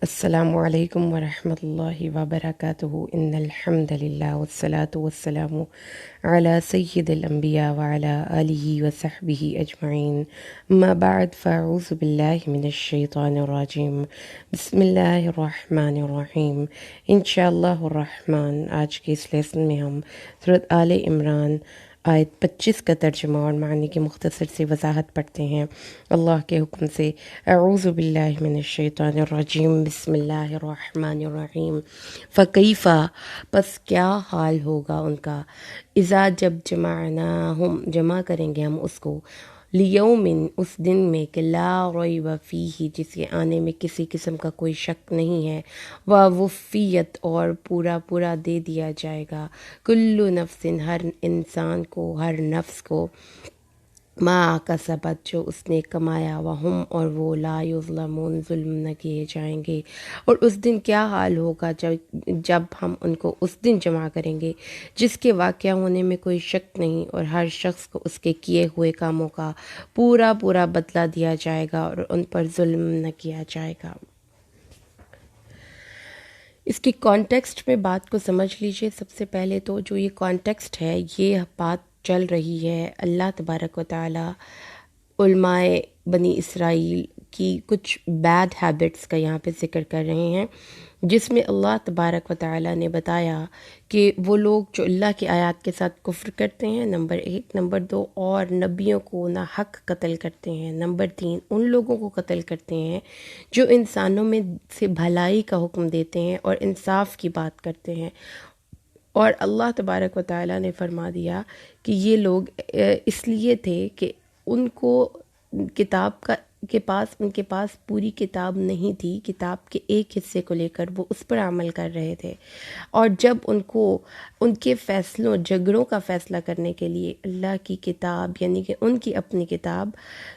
السلام علیکم ورحمۃ اللہ وبرکاتہ ان الحمد للہ والصلاة والسلام علی سید الانبیاء وعلی آلہ وصحبہ اجمعین اما بعد فاعوذ باللہ من الشیطان الرجیم بسم اللہ الرحمن الرحیم انشاءاللہ الرحمن۔ آج کے اس لیسن میں ہم سورۃ آل عمران آیت 25 کا ترجمہ اور معنی کی مختصر سی وضاحت پڑھتے ہیں اللہ کے حکم سے۔ اعوذ باللہ من الشیطان الرجیم بسم اللہ الرحمن الرحیم۔ فکیفا، پس کیا حال ہوگا ان کا، اذا جب جمعناہم، جمع کریں گے ہم اس کو، لیومن، اس دن میں کہ لا ریب فیہ، جس کے آنے میں کسی قسم کا کوئی شک نہیں ہے، ووفیت، اور پورا پورا دے دیا جائے گا، کل نفس، ہر انسان کو، ہر نفس کو، ما کسبت، جو اس نے کمایا، وہم، اور وہ لا یظلمون، ظلم نہ کیے جائیں گے۔ اور اس دن کیا حال ہوگا جب ہم ان کو اس دن جمع کریں گے جس کے واقعہ ہونے میں کوئی شک نہیں، اور ہر شخص کو اس کے کیے ہوئے کاموں کا پورا پورا بدلہ دیا جائے گا، اور ان پر ظلم نہ کیا جائے گا۔ اس کی کانٹیکسٹ میں بات کو سمجھ لیجئے۔ سب سے پہلے تو جو یہ کانٹیکسٹ ہے، یہ بات چل رہی ہے اللہ تبارک و تعالی علماء بنی اسرائیل کی کچھ بیڈ ہیبٹس کا یہاں پہ ذکر کر رہے ہیں، جس میں اللہ تبارک و تعالی نے بتایا کہ وہ لوگ جو اللہ کی آیات کے ساتھ کفر کرتے ہیں، نمبر 1، نمبر 2، اور نبیوں کو ناحق قتل کرتے ہیں، نمبر 3، ان لوگوں کو قتل کرتے ہیں جو انسانوں میں سے بھلائی کا حکم دیتے ہیں اور انصاف کی بات کرتے ہیں۔ اور اللہ تبارک و تعالی نے فرما دیا کہ یہ لوگ اس لیے تھے کہ ان کو کتاب ان کے پاس پوری کتاب نہیں تھی، کتاب کے ایک حصے کو لے کر وہ اس پر عمل کر رہے تھے، اور جب ان کو ان کے فیصلوں، جھگڑوں کا فیصلہ کرنے کے لیے اللہ کی کتاب، یعنی کہ ان کی اپنی کتاب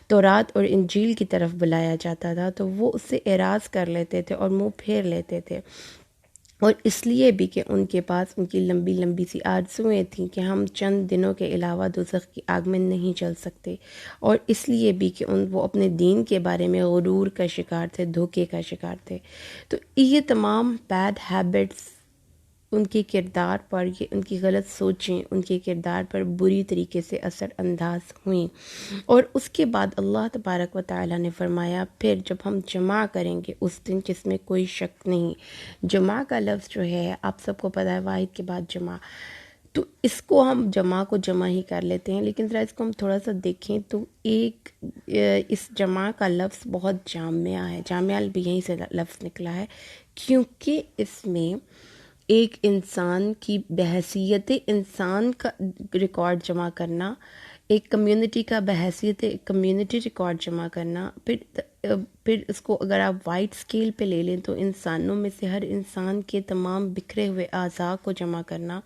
تورات اور انجیل کی طرف بلایا جاتا تھا، تو وہ اس سے اعراض کر لیتے تھے اور منہ پھیر لیتے تھے۔ اور اس لیے بھی کہ ان کے پاس ان کی لمبی لمبی سی آرزوئیں تھیں کہ ہم چند دنوں کے علاوہ دوزخ کی آگ میں نہیں چل سکتے، اور اس لیے بھی کہ وہ اپنے دین کے بارے میں غرور کا شکار تھے، دھوکے کا شکار تھے۔ تو یہ تمام بیڈ ہیبٹس ان کے کردار پر، یہ ان کی غلط سوچیں ان کے کردار پر بری طریقے سے اثر انداز ہوئیں۔ اور اس کے بعد اللہ تبارک و تعالی نے فرمایا پھر جب ہم جمع کریں گے اس دن جس میں کوئی شک نہیں۔ جمع کا لفظ جو ہے آپ سب کو پتہ ہے، واحد کے بعد جمع، تو اس کو ہم جمع کو جمع ہی کر لیتے ہیں، لیکن ذرا اس کو ہم تھوڑا سا دیکھیں تو اس جمع کا لفظ بہت جامع ہے، جامع بھی یہیں سے لفظ نکلا ہے، کیونکہ اس میں ایک انسان کی بحیثیت انسان کا ریکارڈ جمع کرنا، ایک کمیونٹی کا بحیثیت کمیونٹی ریکارڈ جمع کرنا، پھر اس کو اگر آپ وائڈ اسکیل پہ لے لیں تو انسانوں میں سے ہر انسان کے تمام بکھرے ہوئے اعضاء کو جمع کرنا،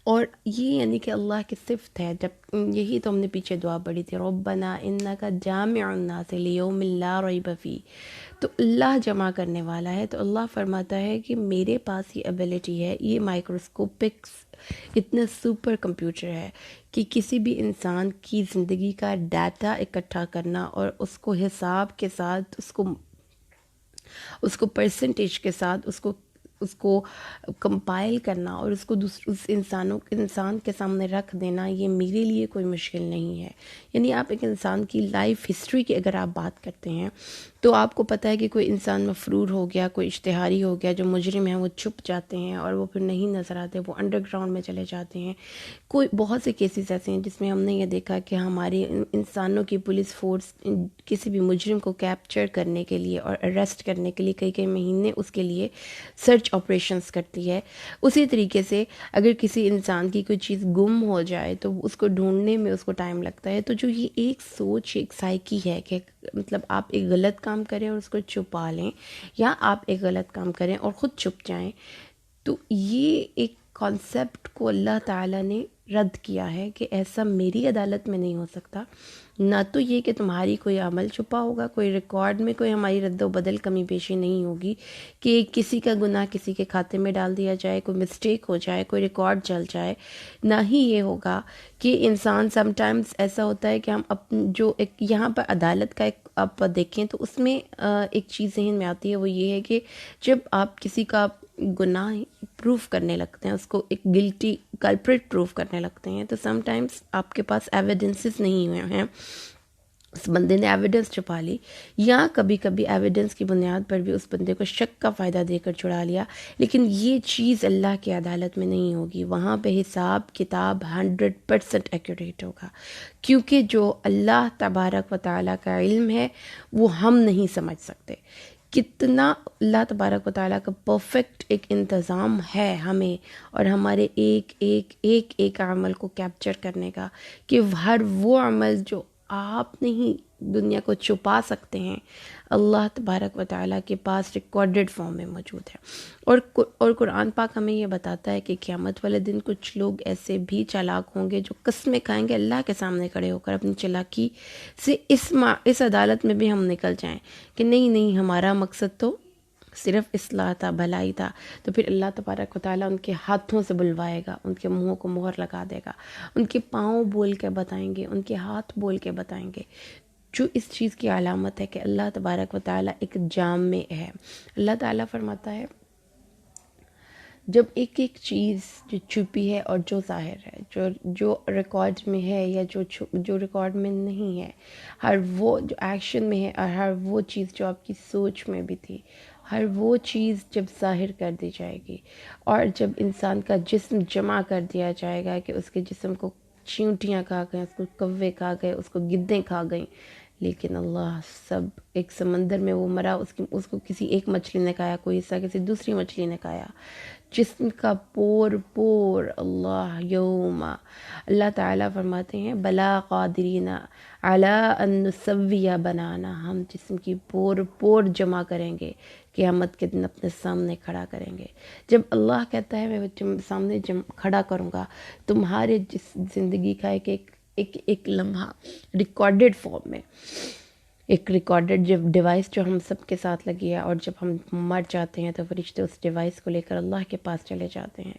اور یہ یعنی کہ اللہ کی صفت ہے۔ جب یہی تو ہم نے پیچھے دعا پڑھی تھی، ربنا انک جامع الناس لیوم لا ریب فیہ، تو اللہ جمع کرنے والا ہے۔ تو اللہ فرماتا ہے کہ میرے پاس یہ ایبیلٹی ہے، یہ مائکروسکوپکس اتنا سپر کمپیوٹر ہے کہ کسی بھی انسان کی زندگی کا ڈیٹا اکٹھا کرنا اور اس کو حساب کے ساتھ، اس کو پرسنٹیج کے ساتھ اس کو کمپائل کرنا اور اس کو اس انسان کے سامنے رکھ دینا، یہ میرے لیے کوئی مشکل نہیں ہے۔ یعنی آپ ایک انسان کی لائف ہسٹری کی اگر آپ بات کرتے ہیں تو آپ کو پتہ ہے کہ کوئی انسان مفرور ہو گیا، کوئی اشتہاری ہو گیا، جو مجرم ہیں وہ چھپ جاتے ہیں اور وہ پھر نہیں نظر آتے، وہ انڈر گراؤنڈ میں چلے جاتے ہیں۔ کوئی بہت سے کیسز ایسے ہیں جس میں ہم نے یہ دیکھا کہ ہماری انسانوں کی پولیس فورس کسی بھی مجرم کو کیپچر کرنے کے لیے اور اریسٹ کرنے کے لیے کئی مہینے اس کے لیے سرچ آپریشنز کرتی ہے۔ اسی طریقے سے اگر کسی انسان کی کوئی چیز گم ہو جائے تو اس کو ڈھونڈنے میں اس کو ٹائم لگتا ہے۔ تو جو یہ ایک سوچ، ایک سائیکی ہے کہ مطلب آپ ایک غلط کام کریں اور اس کو چھپا لیں، یا آپ ایک غلط کام کریں اور خود چھپ جائیں، تو یہ ایک کانسیپٹ کو اللہ تعالیٰ نے رد کیا ہے کہ ایسا میری عدالت میں نہیں ہو سکتا۔ نہ تو یہ کہ تمہاری کوئی عمل چھپا ہوگا، کوئی ریکارڈ میں کوئی ہماری رد و بدل کمی بیشی نہیں ہوگی کہ کسی کا گناہ کسی کے کھاتے میں ڈال دیا جائے، کوئی مسٹیک ہو جائے، کوئی ریکارڈ چل جائے۔ نہ ہی یہ ہوگا کہ انسان سم ٹائمز ایسا ہوتا ہے کہ ہم جو ایک یہاں پر عدالت کا ایک آپ دیکھیں تو اس میں ایک چیز ذہن میں آتی ہے، وہ یہ ہے کہ جب آپ کسی کا گناہ پروف کرنے لگتے ہیں، اس کو ایک گلٹی کلپریٹ پروف کرنے لگتے ہیں، تو سم ٹائمز آپ کے پاس ایویڈنسز نہیں ہوئے ہیں، اس بندے نے ایویڈنس چھپا لی، یا کبھی کبھی ایویڈنس کی بنیاد پر بھی اس بندے کو شک کا فائدہ دے کر چھڑا لیا، لیکن یہ چیز اللہ کی عدالت میں نہیں ہوگی، وہاں پہ حساب کتاب 100% ایکوریٹ ہوگا، کیونکہ جو اللہ تبارک و تعالیٰ کا علم ہے وہ ہم نہیں سمجھ سکتے، کتنا اللہ تبارک و تعالیٰ کا پرفیکٹ ایک انتظام ہے ہمیں اور ہمارے ایک ایک ایک ایک عمل کو کیپچر کرنے کا، کہ ہر وہ عمل جو آپ نہیں دنیا کو چھپا سکتے ہیں، اللہ تبارک و تعالیٰ کے پاس ریکارڈڈ فارم میں موجود ہے۔ اور قرآن پاک ہمیں یہ بتاتا ہے کہ قیامت والے دن کچھ لوگ ایسے بھی چالاک ہوں گے جو قسمیں کھائیں گے اللہ کے سامنے کھڑے ہو کر اپنی چالاکی سے اس عدالت میں بھی ہم نکل جائیں کہ نہیں ہمارا مقصد تو صرف اصلاح تھا، بھلائی تھا، تو پھر اللہ تبارک و تعالیٰ ان کے ہاتھوں سے بلوائے گا، ان کے منہوں کو مہر لگا دے گا، ان کے پاؤں بول کے بتائیں گے، ان کے ہاتھ بول کے بتائیں گے، جو اس چیز کی علامت ہے کہ اللہ تبارک و تعالیٰ ایک جامع ہے۔ اللہ تعالیٰ فرماتا ہے جب ایک ایک چیز جو چھپی ہے اور جو ظاہر ہے، جو ریکارڈ میں ہے یا جو ریکارڈ میں نہیں ہے، ہر وہ جو ایکشن میں ہے اور ہر وہ چیز جو آپ کی سوچ میں بھی تھی، ہر وہ چیز جب ظاہر کر دی جائے گی، اور جب انسان کا جسم جمع کر دیا جائے گا کہ اس کے جسم کو چیونٹیاں کھا گئیں، اس کو کوے کھا گئے، اس کو گدیں کھا گئیں، لیکن اللہ سب ایک سمندر میں وہ مرا، اس کو کسی ایک مچھلی نے کھایا، کوئی حصہ کسی دوسری مچھلی نے کھایا، جسم کا پور پور اللہ یوم، اللہ تعالیٰ فرماتے ہیں بلا قادرین علی ان نسوی بنانا، ہم جسم کی پور پور جمع کریں گے، قیامت کے دن اپنے سامنے کھڑا کریں گے۔ جب اللہ کہتا ہے میں سامنے کھڑا کروں گا تمہارے جس زندگی کا ایک لمحہ ریکارڈڈ فارم میں، ایک ریکارڈڈ جب ڈیوائس جو ہم سب کے ساتھ لگی ہے، اور جب ہم مر جاتے ہیں تو فرشتے اس ڈیوائس کو لے کر اللہ کے پاس چلے جاتے ہیں،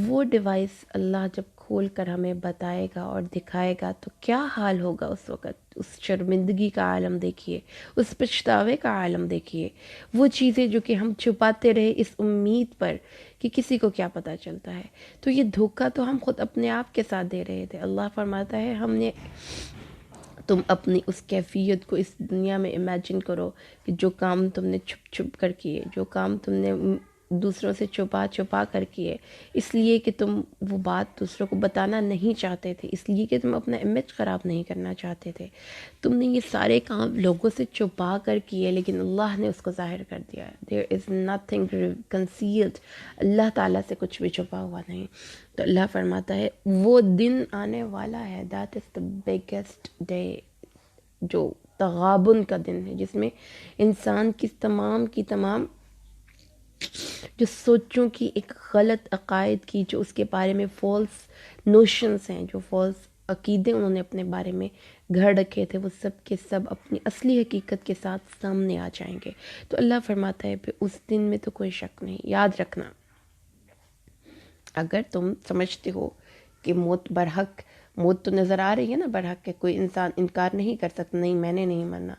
وہ ڈیوائس اللہ جب کھول کر ہمیں بتائے گا اور دکھائے گا تو کیا حال ہوگا اس وقت، اس شرمندگی کا عالم دیکھیے، اس پچھتاوے کا عالم دیکھیے، وہ چیزیں جو کہ ہم چھپاتے رہے اس امید پر کہ کسی کو کیا پتہ چلتا ہے، تو یہ دھوکہ تو ہم خود اپنے آپ کے ساتھ دے رہے تھے۔ اللہ فرماتا ہے تم اپنی اس کیفیت کو اس دنیا میں امیجن کرو کہ جو کام تم نے چھپ چھپ کر کیے، جو کام تم نے دوسروں سے چھپا کر کیے، اس لیے کہ تم وہ بات دوسروں کو بتانا نہیں چاہتے تھے، اس لیے کہ تم اپنا امیج خراب نہیں کرنا چاہتے تھے، تم نے یہ سارے کام لوگوں سے چھپا کر کیے، لیکن اللہ نے اس کو ظاہر کر دیا ہے۔ There is nothing concealed، اللہ تعالیٰ سے کچھ بھی چھپا ہوا نہیں۔ تو اللہ فرماتا ہے وہ دن آنے والا ہے، that is the biggest day، جو تغابن کا دن ہے، جس میں انسان کی تمام جو سوچوں کی ایک غلط عقائد کی، جو اس کے بارے میں فالس نوشنز ہیں، جو فالس عقیدے انہوں نے اپنے بارے میں گھڑ رکھے تھے، وہ سب کے سب اپنی اصلی حقیقت کے ساتھ سامنے آ جائیں گے۔ تو اللہ فرماتا ہے پھر اس دن میں تو کوئی شک نہیں۔ یاد رکھنا، اگر تم سمجھتے ہو کہ موت برحق، موت تو نظر آ رہی ہے نا برحق، کہ کوئی انسان انکار نہیں کر سکتا، نہیں میں نے نہیں مرنا،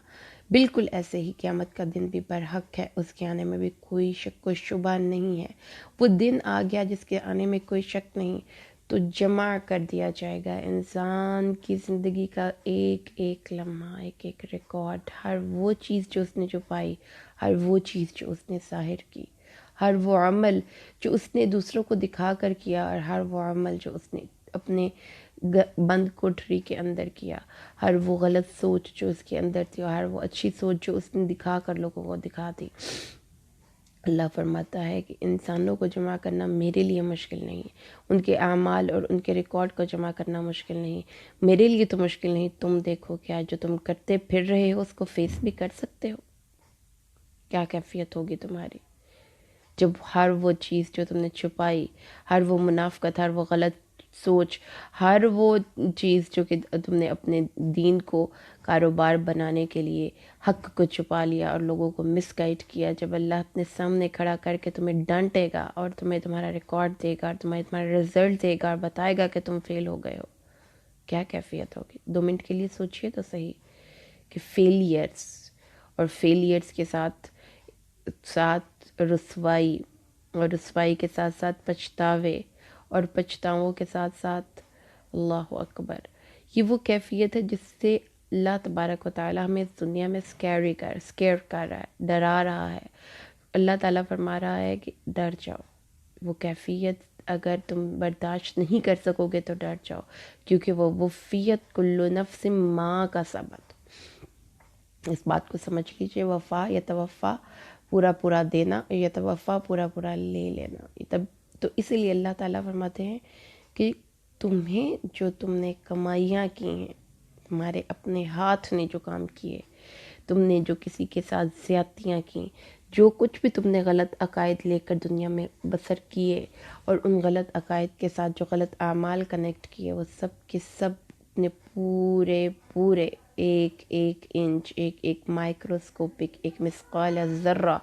بالکل ایسے ہی قیامت کا دن بھی برحق ہے، اس کے آنے میں بھی کوئی شک و شبہ نہیں ہے۔ وہ دن آ گیا جس کے آنے میں کوئی شک نہیں، تو جمع کر دیا جائے گا انسان کی زندگی کا ایک ایک لمحہ، ایک ایک ریکارڈ، ہر وہ چیز جو اس نے چھپائی، ہر وہ چیز جو اس نے ظاہر کی، ہر وہ عمل جو اس نے دوسروں کو دکھا کر کیا، اور ہر وہ عمل جو اس نے اپنے بند کوٹری کے اندر کیا، ہر وہ غلط سوچ جو اس کے اندر تھی، اور ہر وہ اچھی سوچ جو اس نے دکھا کر لوگوں کو دکھا دی۔ اللہ فرماتا ہے کہ انسانوں کو جمع کرنا میرے لیے مشکل نہیں، ان کے اعمال اور ان کے ریکارڈ کو جمع کرنا مشکل نہیں، میرے لیے تو مشکل نہیں، تم دیکھو کیا جو تم کرتے پھر رہے ہو اس کو فیس بھی کر سکتے ہو؟ کیا کیفیت ہوگی تمہاری جب ہر وہ چیز جو تم نے چھپائی، ہر وہ منافقت، ہر وہ غلط سوچ، ہر وہ چیز جو کہ تم نے اپنے دین کو کاروبار بنانے کے لیے حق کو چھپا لیا اور لوگوں کو مس گائیڈ کیا، جب اللہ اپنے سامنے کھڑا کر کے تمہیں ڈانٹے گا اور تمہیں تمہارا ریکارڈ دے گا اور تمہارا رزلٹ دے گا اور بتائے گا کہ تم فیل ہو گئے ہو، کیا کیفیت ہوگی؟ 2 منٹ کے لیے سوچئے تو صحیح کہ فیلیئرس، اور فیلیئرس کے ساتھ ساتھ رسوائی، اور رسوائی کے ساتھ ساتھ پچھتاوے، اور پچھتاووں کے ساتھ ساتھ اللہ اکبر، یہ وہ کیفیت ہے جس سے اللہ تبارک و تعالی ہمیں اس دنیا میں اسکیئر کر رہا ہے، ڈرا رہا ہے۔ اللہ تعالیٰ فرما رہا ہے کہ ڈر جاؤ، وہ کیفیت اگر تم برداشت نہیں کر سکو گے تو ڈر جاؤ، کیونکہ وہ وفیت کل نفس ما کا سبت، اس بات کو سمجھ لیجئے، وفا یتوفا پورا پورا دینا، یتوفا پورا پورا لے لینا۔ تب تو اسی لیے اللہ تعالیٰ فرماتے ہیں کہ تمہیں جو تم نے کمائیاں کی ہیں، تمہارے اپنے ہاتھ نے جو کام کیے، تم نے جو کسی کے ساتھ زیادتیاں کی، جو کچھ بھی تم نے غلط عقائد لے کر دنیا میں بسر کیے، اور ان غلط عقائد کے ساتھ جو غلط اعمال کنیکٹ کیے، وہ سب کے سب نے پورے ایک ایک انچ، ایک ایک مائکروسکوپک، ایک مثقال ذرہ،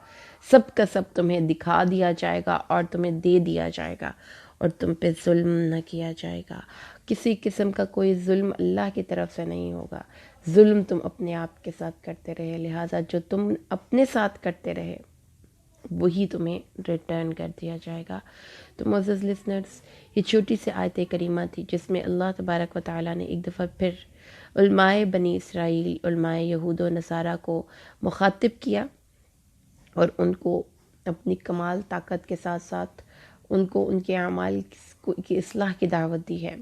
سب کا سب تمہیں دکھا دیا جائے گا اور تمہیں دے دیا جائے گا، اور تم پہ ظلم نہ کیا جائے گا۔ کسی قسم کا کوئی ظلم اللہ کی طرف سے نہیں ہوگا، ظلم تم اپنے آپ کے ساتھ کرتے رہے، لہٰذا جو تم اپنے ساتھ کرتے رہے وہی تمہیں ریٹرن کر دیا جائے گا۔ تو معزز لسنرز، یہ چھوٹی سی آیت کریمہ تھی جس میں اللہ تبارک و تعالیٰ نے ایک دفعہ پھر علماء بنی اسرائیل، علماء یہود و نصارہ کو مخاطب کیا، اور ان کو اپنی کمال طاقت کے ساتھ ساتھ ان کو ان کے اعمال کی اصلاح کی دعوت دی ہے۔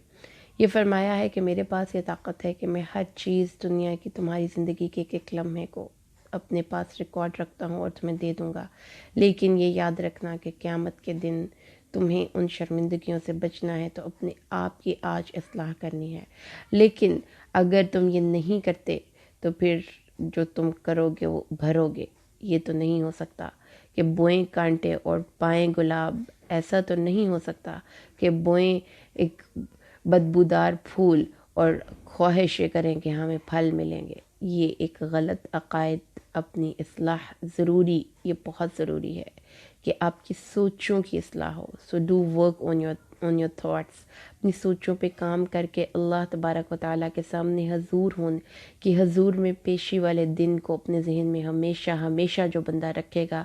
یہ فرمایا ہے کہ میرے پاس یہ طاقت ہے کہ میں ہر چیز دنیا کی، تمہاری زندگی کے ایک ایک لمحے کو اپنے پاس ریکارڈ رکھتا ہوں اور تمہیں دے دوں گا، لیکن یہ یاد رکھنا کہ قیامت کے دن تمہیں ان شرمندگیوں سے بچنا ہے، تو اپنے آپ کی آج اصلاح کرنی ہے۔ لیکن اگر تم یہ نہیں کرتے تو پھر جو تم کرو گے وہ بھرو گے۔ یہ تو نہیں ہو سکتا کہ بوئیں کانٹے اور پائیں گلاب، ایسا تو نہیں ہو سکتا کہ بوئیں ایک بدبودار پھول اور خواہشیں کریں کہ ہمیں پھل ملیں گے۔ یہ ایک غلط عقائد، اپنی اصلاح ضروری، یہ بہت ضروری ہے کہ آپ کی سوچوں کی اصلاح ہو۔ So do work on your thoughts, اپنی سوچوں پہ کام کر کے اللہ تبارک و تعالیٰ کے سامنے حضور ہوں، کہ حضور میں پیشی والے دن کو اپنے ذہن میں ہمیشہ جو بندہ رکھے گا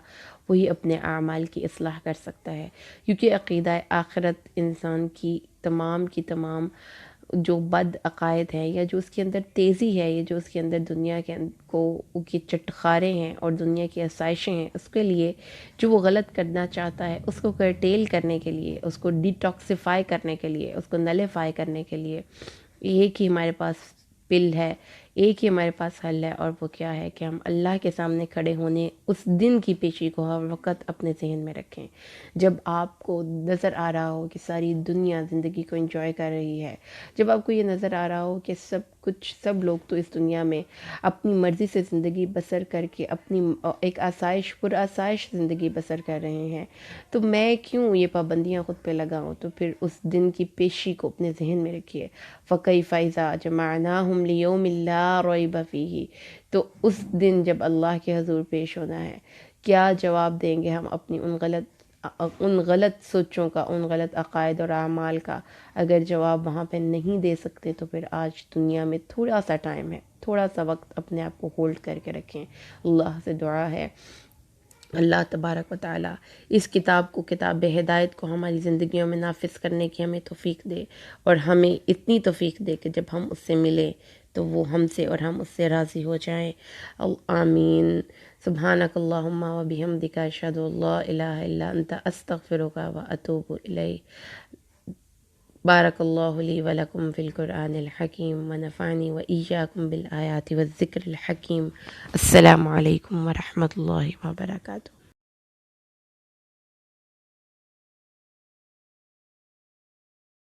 وہی اپنے اعمال کی اصلاح کر سکتا ہے، کیونکہ عقیدہ آخرت انسان کی تمام جو بد عقائد ہیں، یا جو اس کے اندر تیزی ہے، یا جو اس کے اندر دنیا کو کی چٹخارے ہیں اور دنیا کی آسائشیں ہیں، اس کے لیے جو وہ غلط کرنا چاہتا ہے اس کو کرٹیل کرنے کے لیے، اس کو ڈیٹاکسیفائی کرنے کے لیے، اس کو نلیفائی کرنے کے لیے ایک ہی ہمارے پاس پل ہے، ایک ہی ہمارے پاس حل ہے، اور وہ کیا ہے کہ ہم اللہ کے سامنے کھڑے ہونے اس دن کی پیشی کو ہر وقت اپنے ذہن میں رکھیں، جب آپ کو نظر آ رہا ہو کہ ساری دنیا زندگی کو انجوائے کر رہی ہے، جب آپ کو یہ نظر آ رہا ہو کہ سب لوگ تو اس دنیا میں اپنی مرضی سے زندگی بسر کر کے اپنی ایک پرآسائش زندگی بسر کر رہے ہیں، تو میں کیوں یہ پابندیاں خود پہ لگاؤں؟ تو پھر اس دن کی پیشی کو اپنے ذہن میں رکھیے۔ فَكَيْفَ إِذَا جَمَعْنَاهُمْ لِيَوْمٍ لَا رَيْبَ فِيهِ، تو اس دن جب اللہ کے حضور پیش ہونا ہے، کیا جواب دیں گے ہم اپنی ان غلط سوچوں کا، ان غلط عقائد اور اعمال کا؟ اگر جواب وہاں پہ نہیں دے سکتے تو پھر آج دنیا میں تھوڑا سا ٹائم ہے، تھوڑا سا وقت اپنے آپ کو ہولڈ کر کے رکھیں۔ اللہ سے دعا ہے اللہ تبارک و تعالیٰ اس کتاب کو، کتاب ہدایت کو ہماری زندگیوں میں نافذ کرنے کی ہمیں توفیق دے، اور ہمیں اتنی توفیق دے کہ جب ہم اس سے ملیں تو وہ ہم سے اور ہم اس سے راضی ہو جائیں۔ آمین۔ سبحانک اللہم و بحمدک، اشہد ان لا الہ الا انت، استغفرک و اتوب الیک۔ بارک اللہ لی و لکم فی القرآن الحکیم، ونفعنی و ایاکم بالآیات والذکر الحکیم۔ السلام علیکم ورحمۃ اللہ وبرکاتہ۔